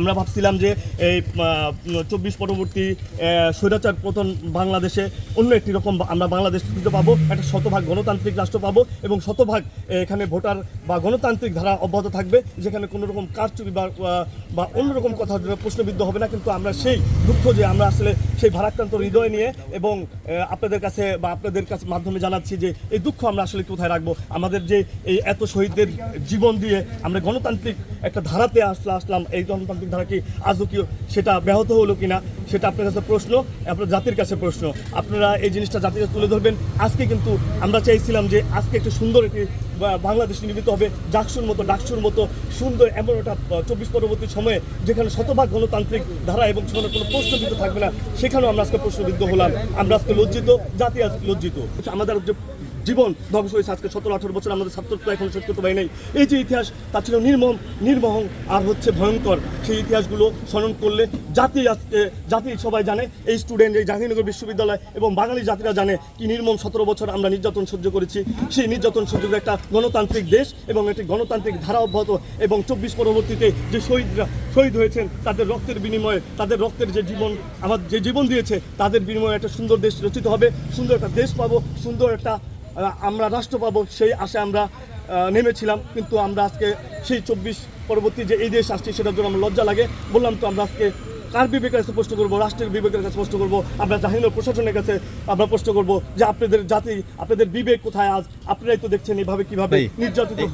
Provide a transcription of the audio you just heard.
আমরা ভাবছিলাম যে এই 24 পরবর্তী স্বৈরাচার পতন বাংলাদেশে অন্য একটি রকম আমরা বাংলাদেশ দিতে পাবো, একটা শতভাগ গণতান্ত্রিক রাষ্ট্র পাবো এবং শতভাগ এখানে ভোটার বা গণতান্ত্রিক ধারা অব্যাহত থাকবে, যেখানে কোনো রকম কারচুপি বা অন্যরকম কথা প্রশ্নবিদ্ধ হবে না। কিন্তু আমরা সেই দুঃখ যে আমরা আসলে সেই ভারাক্রান্ত হৃদয় নিয়ে এবং আপনাদের কাছে বা আপনাদের কাছে মাধ্যমে জানাচ্ছি যে এই দুঃখ আমরা আসলে কোথায় রাখবো। আমাদের যে এই এত শহীদদের জীবন দিয়ে আমরা গণতান্ত্রিক একটা ধারাতে আসলাম, এই গণতান্ত্রিক ধারা কি আজও কি সেটা ব্যাহত হলো কিনা সেটা আপনার কাছে প্রশ্ন, আপনার জাতির কাছে প্রশ্ন। আপনারা এই জিনিসটা জাতির কাছে তুলে ধরবেন। আজকে কিন্তু আমরা চাইছিলাম যে আজকে একটু সুন্দর একটি বাংলাদেশ নির্মিত হবে, ডাকসুর মতো সুন্দর এমন একটা 24 পরবর্তী সময়ে যেখানে শতভাগ গণতান্ত্রিক ধারা এবং সেখানে কোনো প্রশ্নবিদ্ধ থাকবে না। সেখানেও আমরা আজকে প্রশ্নবিদ্ধ হলাম। আমরা আজকে লজ্জিত, জাতি আজকে লজ্জিত। আমাদের যে জীবন ধ্বংস হয়েছে আজকে 17-18 বছর, আমাদের ছাত্রত্ব এখন শেষ করতে পারি নাই। এই যে ইতিহাস তা ছিল নির্মম আর হচ্ছে ভয়ঙ্কর। সেই ইতিহাসগুলো স্মরণ করলে জাতি সবাই জানে, এই স্টুডেন্ট, এই জাহাঙ্গীরনগর বিশ্ববিদ্যালয় এবং বাঙালি জাতিরা জানে কি নির্মম 17 বছর আমরা নির্যাতন সহ্য করেছি। সেই নির্যাতন সহ্য করে একটা গণতান্ত্রিক দেশ এবং একটি গণতান্ত্রিক ধারা অব্যাহত এবং 24 পরবর্তীতে যে শহীদ হয়েছেন তাদের রক্তের বিনিময়ে, তাদের রক্তের যে জীবন আমার যে জীবন দিয়েছে তাদের বিনিময়ে একটা সুন্দর দেশ রচিত হবে, সুন্দর একটা দেশ পাবো, সুন্দর একটা আমরা রাষ্ট্র পাবো, সেই আশায় আমরা নেমেছিলাম। কিন্তু আমরা আজকে সেই 24 পরবর্তী যে এই দেশ আসছে সেটার জন্য আমরা লজ্জা লাগে। বললাম তো আমরা আজকে কার বিবেকের কাছে প্রশ্ন করবো? রাষ্ট্রের বিবেকের কাছে প্রশ্ন করবো, আমরা জাহাঙ্গীরনগর প্রশাসনের কাছে আমরা প্রশ্ন করবো যে আপনাদের জাতি, আপনাদের বিবেক কোথায়? আজ আপনারাই তো দেখছেন এইভাবে কিভাবে নির্যাতিত